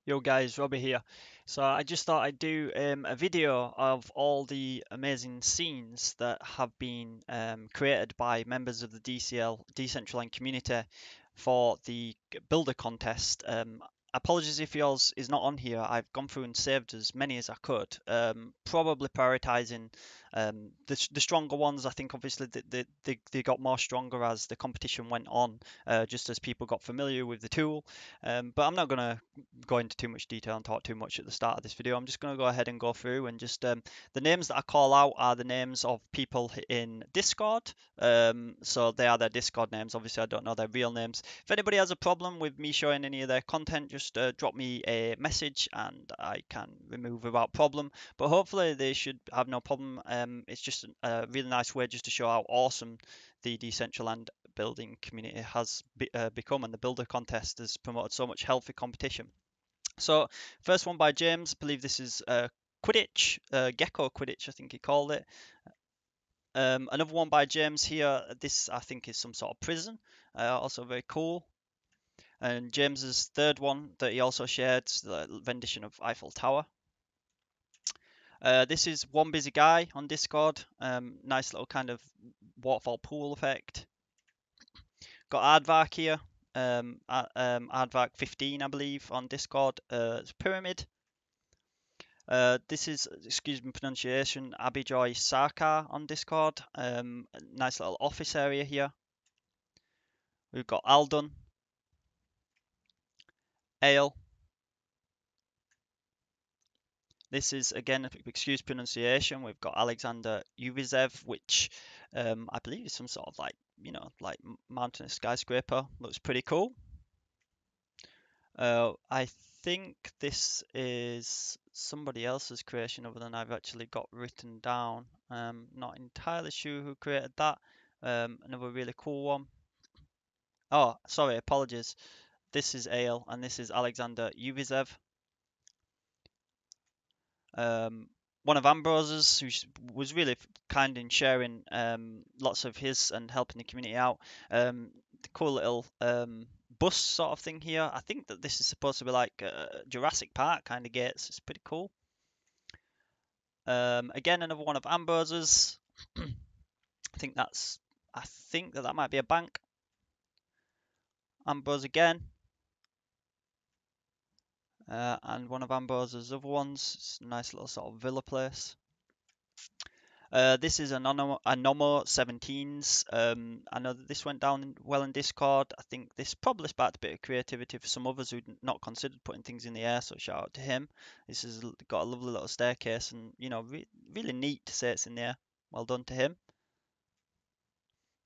Yo guys, Robbie here. So I just thought I'd do a video of all the amazing scenes that have been created by members of the DCL Decentraland community for the builder contest. Apologies if yours is not on here. I've gone through and saved as many as I could. Probably prioritizing the stronger ones. I think obviously they got more stronger as the competition went on, just as people got familiar with the tool. But I'm not going to go into too much detail and talk too much at the start of this video. I'm just going to go ahead and go through and just the names that I call out are the names of people in Discord. So they are their Discord names. Obviously, I don't know their real names. If anybody has a problem with me showing any of their content, just drop me a message and I can remove without problem. But hopefully they should have no problem. It's just a really nice way just to show how awesome the Decentraland building community has become, and the builder contest has promoted so much healthy competition. So first one by James, I believe this is Quidditch, Gecko Quidditch, I think he called it. Another one by James here, this I think is some sort of prison, also very cool. And James's third one that he also shared, the rendition of Eiffel Tower. This is One Busy Guy on Discord, nice little kind of waterfall pool effect. Got Aardvark here, Aardvark 15, I believe, on Discord. It's Pyramid. This is, excuse me pronunciation, Abijoy Sarkar on Discord. Nice little office area here. We've got Aldon, Ale. This is, again, excuse pronunciation, we've got Alexander Uvizev, which I believe is some sort of like, like mountainous skyscraper. Looks pretty cool. I think this is somebody else's creation other than I've actually got written down. Not entirely sure who created that. Another really cool one. Oh, sorry, apologies. This is Ale and this is Alexander Uvizev. One of Ambrose's, who was really kind in sharing lots of his and helping the community out. The cool little bus sort of thing here. I think that this is supposed to be like Jurassic Park kind of gates. It's pretty cool. Again, another one of Ambrose's. I think that might be a bank. Ambrose again. And one of Ambrose's other ones. It's a nice little sort of villa place. This is an Anomo 17s. I know that this went down well in Discord. I think this probably sparked a bit of creativity for some others who'd not considered putting things in the air, so shout out to him. This has got a lovely little staircase and, really neat to say it's in there. Well done to him.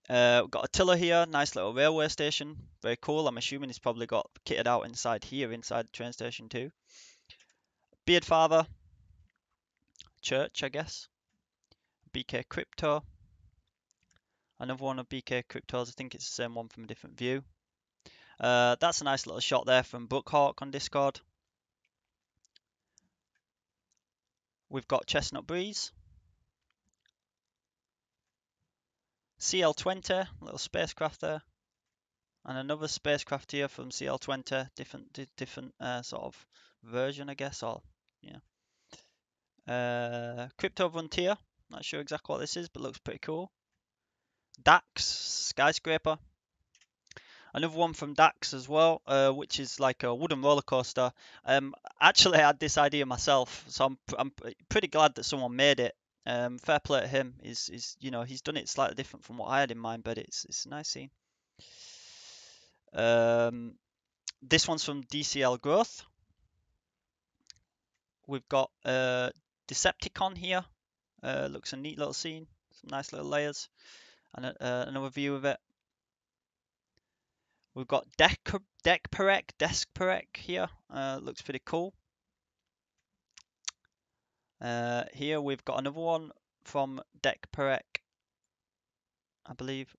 We've got a tiller here, nice little railway station. Very cool. I'm assuming he's probably got kitted out inside here, inside the train station too. Beardfather. Church, I guess. BK Crypto. Another one of BK Cryptos, I think it's the same one from a different view. That's a nice little shot there from Brookhawk on Discord. We've got Chestnut Breeze. CL20, little spacecraft there. And another spacecraft here from CL20, different sort of version, I guess, or yeah. Crypto Frontier, not sure exactly what this is, but looks pretty cool. Dax, skyscraper. Another one from Dax as well, which is like a wooden roller coaster. Actually, I had this idea myself, so I'm pretty glad that someone made it. Fair play to him. He's done it slightly different from what I had in mind, but it's a nice scene. This one's from DCL Growth. We've got Decepticon here. Looks a neat little scene. Some nice little layers, and another view of it. We've got Desk here. Looks pretty cool. Here we've got another one from Dekperek, I believe.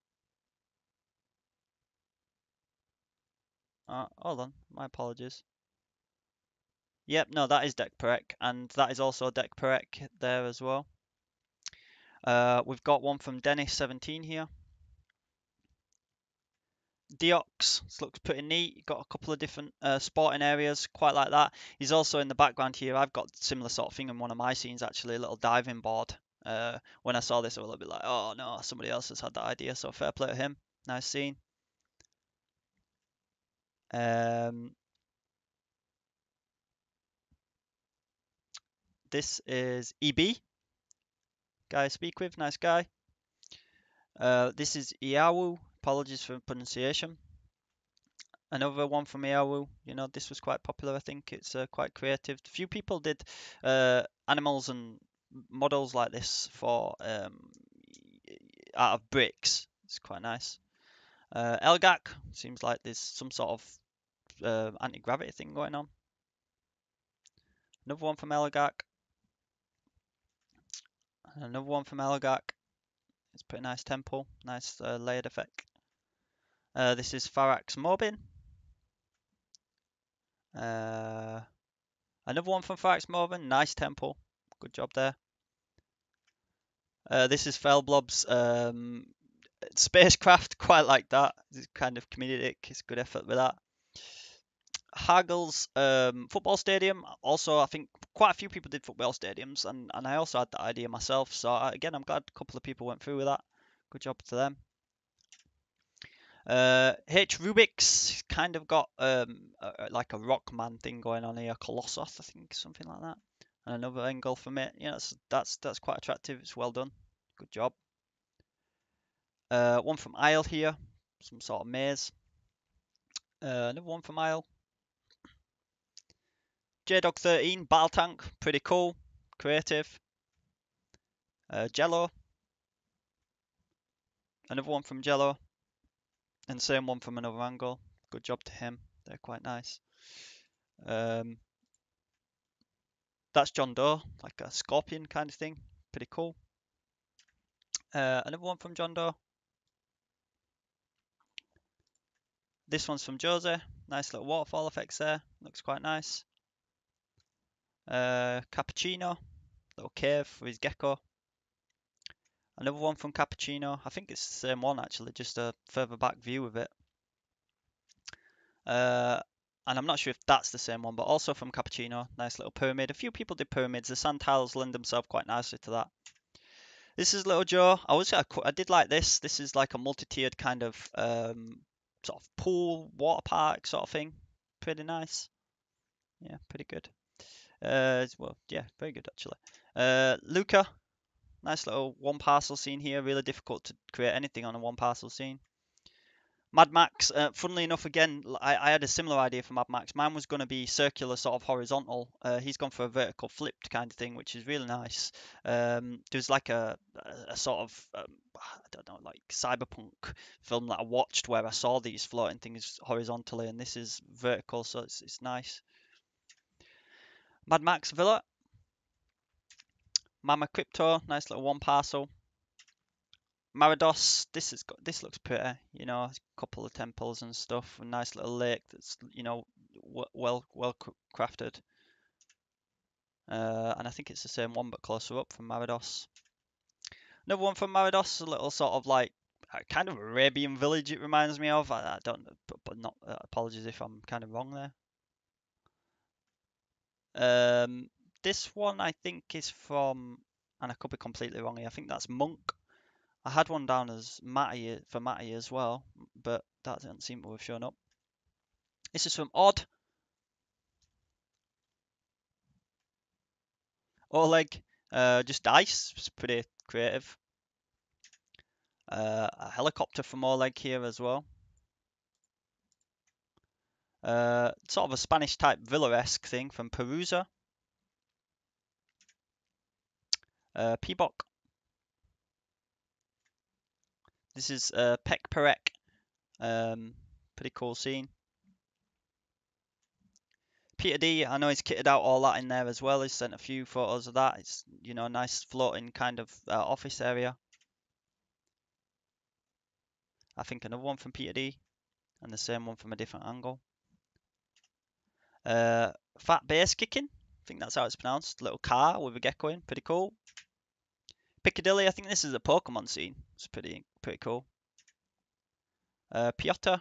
Hold on, my apologies. Yep, no, that is Dekperek, and that is also Dekperek there as well. We've got one from Dennis17 here. Deox, this looks pretty neat. Got a couple of different sporting areas, quite like that. He's also in the background here. I've got similar sort of thing in one of my scenes actually, a little diving board. When I saw this, I was a little bit like, oh no, somebody else has had that idea. So fair play to him. Nice scene. This is EB, guy I speak with, nice guy. This is Iawu, apologies for pronunciation. Another one from Iawu, this was quite popular, I think. It's quite creative. A few people did animals and models like this for out of bricks. It's quite nice. Elgak, seems like there's some sort of anti-gravity thing going on. Another one from Elgak. Another one from Elgak. It's a pretty nice temple, nice layered effect. This is Farax Morbin. Another one from Farax Morbin, nice temple, good job there. This is Felblob's spacecraft, quite like that. It's kind of comedic, it's good effort with that. Hagel's football stadium, also I think quite a few people did football stadiums, and I also had that idea myself, so again I'm glad a couple of people went through with that. Good job to them. H. Rubik's kind of got like a Rockman thing going on here, Colossus, I think, something like that. And another angle from it. Yeah, that's quite attractive. It's well done. Good job. One from Isle here, some sort of maze. Another one from Isle. J-Dog 13, Battle Tank, pretty cool, creative. Jello. Another one from Jello. And same one from another angle. Good job to him. They're quite nice. That's John Doe, like a scorpion kind of thing. Pretty cool. Another one from John Doe. This one's from Jose. Nice little waterfall effects there. Looks quite nice. Cappuccino. Little cave for his gecko. Another one from Cappuccino. I think it's the same one actually, just a further back view of it. And I'm not sure if that's the same one, but also from Cappuccino. Nice little pyramid. A few people did pyramids. The sand tiles lend themselves quite nicely to that. This is Little Joe. I did like this. This is like a multi-tiered kind of sort of pool, water park sort of thing. Pretty nice. Yeah, pretty good. Well, yeah, very good actually. Luca, nice little one parcel scene here. Really difficult to create anything on a one parcel scene. Mad Max, funnily enough, again, I had a similar idea for Mad Max. Mine was going to be circular, sort of horizontal. He's gone for a vertical flipped kind of thing, which is really nice. There's like a sort of, I don't know, like cyberpunk film that I watched where I saw these floating things horizontally, and this is vertical, so it's nice. Mad Max Villa. Mama Crypto, nice little one parcel. Marados, this looks pretty, a couple of temples and stuff, a nice little lake that's, well crafted. And I think it's the same one but closer up from Marados. Another one from Marados, a little sort of like kind of Arabian village it reminds me of. I don't, but not. Apologies if I'm kind of wrong there. This one I think is from, and I could be completely wrong here. I think that's Monk. I had one down as Matty for Matty as well, but that doesn't seem to have shown up. This is from Odd. Oleg, just dice. It's pretty creative. A helicopter from Oleg here as well. Sort of a Spanish type villa-esque thing from Perusa. Peabok. This is Pek Perek. Pretty cool scene. Peter D, I know he's kitted out all that in there as well. He's sent a few photos of that. It's, a nice floating kind of office area. I think another one from Peter D, and the same one from a different angle. Fat Bass Kicking, I think that's how it's pronounced. Little car with a gecko in, pretty cool. Piccadilly, I think this is a Pokemon scene. It's pretty cool. Piotr,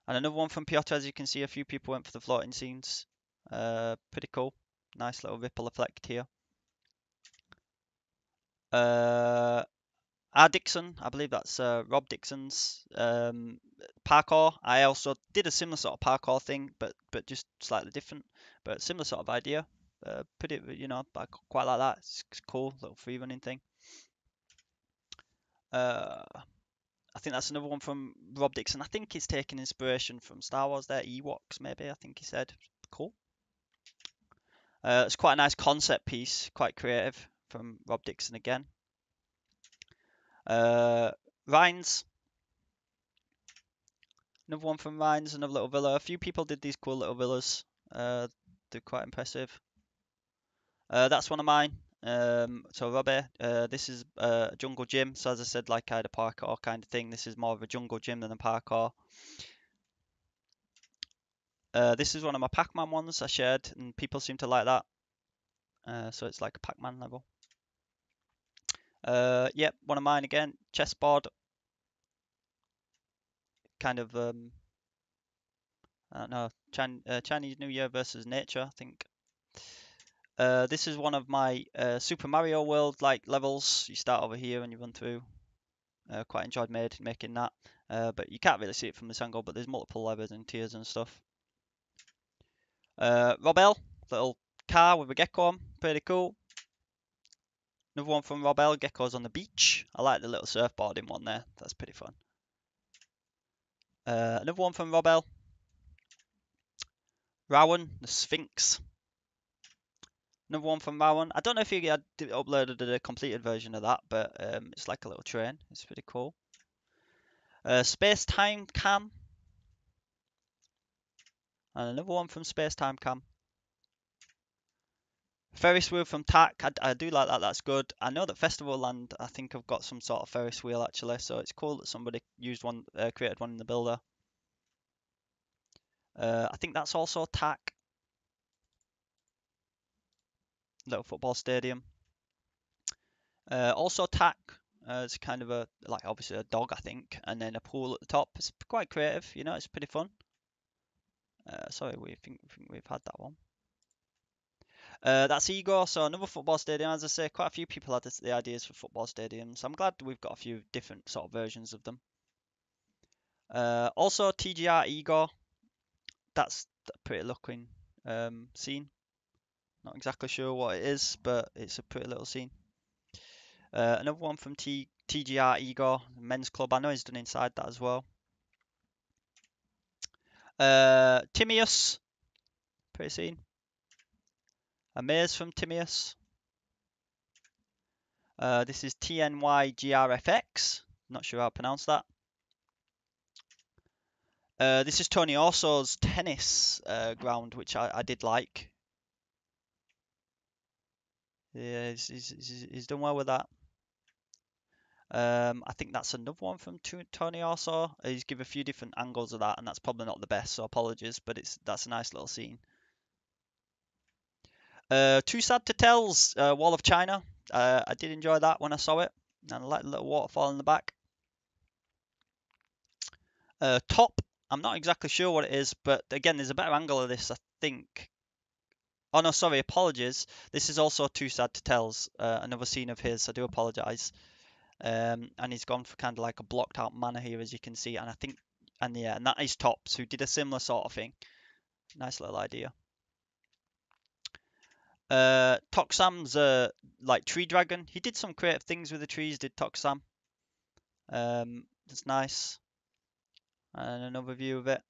And another one from Piotr, as you can see, a few people went for the floating scenes. Pretty cool. Nice little ripple effect here. R. Dixon, I believe that's Rob Dixon's parkour. I also did a similar sort of parkour thing, but just slightly different, but similar sort of idea. Pretty, I quite like that. It's cool, little free running thing. I think that's another one from Rob Dixon. I think he's taking inspiration from Star Wars there, Ewoks maybe, I think he said. Cool. It's quite a nice concept piece, quite creative from Rob Dixon again. Rhines. Another one from Rhines, another little villa. A few people did these cool little villas. They're quite impressive. That's one of mine. So Robbie, this is a jungle gym. So as I said, like I had a parkour kind of thing. This is more of a jungle gym than a parkour. This is one of my Pac-Man ones I shared, and people seem to like that. So it's like a Pac-Man level. Yep, one of mine again. Chessboard. Kind of, I don't know, Chinese New Year versus nature, I think. This is one of my Super Mario World like levels. You start over here and you run through. Quite enjoyed making that. But you can't really see it from this angle, but there's multiple levers and tiers and stuff. Robel, little car with a gecko on, pretty cool. Another one from Robel, geckos on the beach. I like the little surfboarding one there, that's pretty fun. Another one from Robel. Rowan, the Sphinx. Another one from Rowan. I don't know if you uploaded a completed version of that, but it's like a little train. It's pretty cool. Space Time Cam. And another one from Space Time Cam. Ferris wheel from TAC. I do like that. That's good. I know that Festival Land, I think, have got some sort of Ferris wheel actually, so it's cool that somebody used one, created one in the builder. I think that's also TAC. Little football stadium. Also TAC. It's kind of a like obviously a dog, I think, and then a pool at the top. It's quite creative, it's pretty fun. Sorry, we think we've had that one. That's Igor. So another football stadium. As I say, quite a few people had the ideas for football stadiums. I'm glad we've got a few different sort of versions of them. Also TGR Igor. That's a pretty looking scene. Not exactly sure what it is, but it's a pretty little scene. Another one from TGR Igor, men's club. I know he's done inside that as well. Timaeus, pretty scene. A maze from Timaeus. This is TNYGRFX. Not sure how to pronounce that. This is Tony Orso's tennis ground, which I did like. Yeah, he's done well with that. I think that's another one from Tony Orso. He's given a few different angles of that, and that's probably not the best, so apologies, but that's a nice little scene. Too Sad to Tell's Wall of China. I did enjoy that when I saw it, and I like the little waterfall in the back. Top. I'm not exactly sure what it is, but again, there's a better angle of this, I think. Oh no, sorry, apologies. This is also Too Sad to Tell's, another scene of his. I do apologise. And he's gone for kind of like a blocked out manner here, as you can see, and I think, and yeah, and that is Tops, who did a similar sort of thing. Nice little idea. Toxam's like tree dragon. He did some creative things with the trees, did Toxam. That's nice. And another view of it.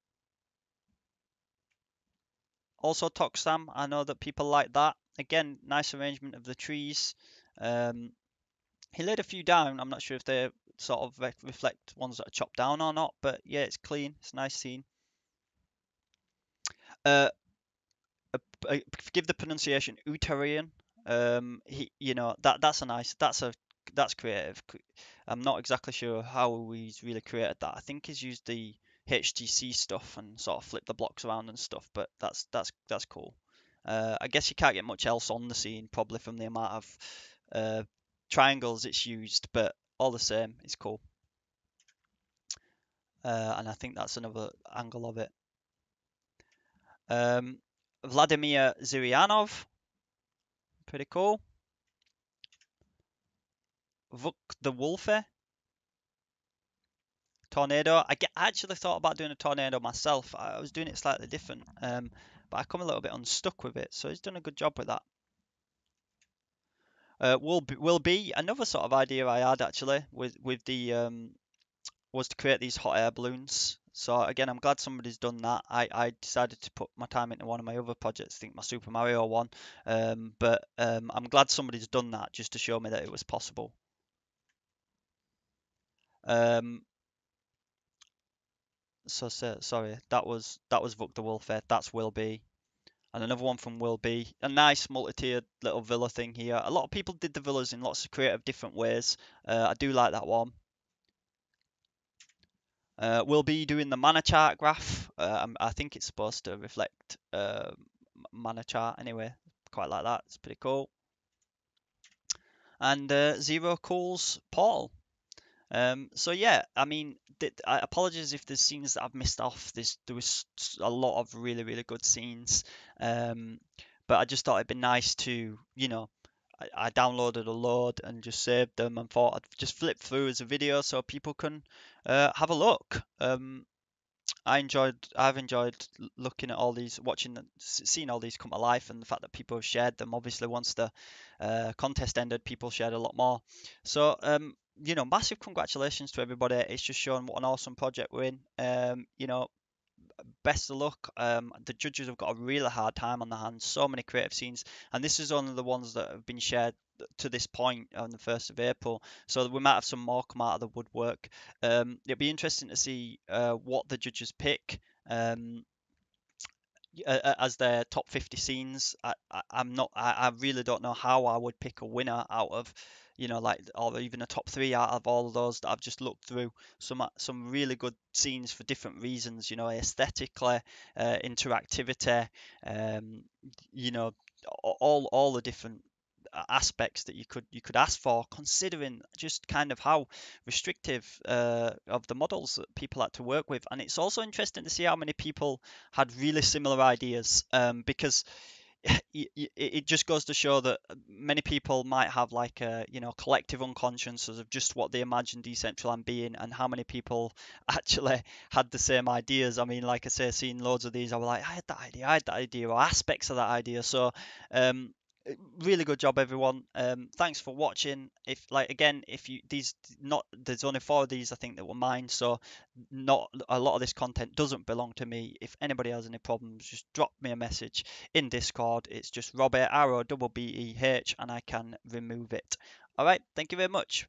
Also Toxam, I know that people like that. Again, nice arrangement of the trees. He laid a few down. I'm not sure if they sort of reflect ones that are chopped down or not, but yeah, it's clean. It's a nice scene. Forgive the pronunciation, Utarian. That's creative. I'm not exactly sure how he's really created that. I think he's used the HTC stuff and sort of flipped the blocks around and stuff, but that's cool. I guess you can't get much else on the scene probably from the amount of triangles it's used, but all the same, it's cool. and I think that's another angle of it. Vladimir Zyryanov, pretty cool. Vuk the Wolfe, tornado. I actually thought about doing a tornado myself. I was doing it slightly different, but I come a little bit unstuck with it. So he's done a good job with that. Will be another sort of idea I had actually with the was to create these hot air balloons. So again, I'm glad somebody's done that. I decided to put my time into one of my other projects, I think my Super Mario one. But I'm glad somebody's done that just to show me that it was possible. Um, sorry, that was Vuk the Wolf. That's Will Be. And another one from Will Be. A nice multi-tiered little villa thing here. A lot of people did the villas in lots of creative different ways. I do like that one. We'll be doing the mana chart graph. I think it's supposed to reflect mana chart anyway. Quite like that. It's pretty cool. And Zero Cool's Paul. So yeah, I mean, I apologize if there's scenes that I've missed off. There was a lot of really really good scenes, but I just thought it'd be nice to, I downloaded a load and just saved them and thought I'd just flip through as a video so people can have a look. I've enjoyed looking at all these, watching, seeing all these come to life, and the fact that people have shared them. Obviously, once the contest ended, people shared a lot more. So, massive congratulations to everybody. It's just showing what an awesome project we're in. Best of luck. The judges have got a really hard time on their hands. So many creative scenes, and this is only the ones that have been shared to this point on the 1st of April. So we might have some more come out of the woodwork. It'll be interesting to see what the judges pick. As their top 50 scenes. I'm not. I really don't know how I would pick a winner out of, like, or even a top three out of all of those that I've just looked through. Some really good scenes for different reasons. Aesthetically, interactivity, um, you know, all the different aspects that you could ask for, considering just kind of how restrictive of the models that people had to work with. And it's also interesting to see how many people had really similar ideas, because it just goes to show that many people might have like a collective unconscious of just what they imagine Decentraland being, and how many people actually had the same ideas. I mean, like I say, seeing loads of these, I was like, I had that idea, or aspects of that idea. So um, really good job, everyone. Thanks for watching. If, like, again, if you these not there's only 4 of these I think that were mine, so not a lot of this content doesn't belong to me. If anybody has any problems, just drop me a message in Discord. It's just Robert, ROBBEH, and I can remove it. All right, thank you very much.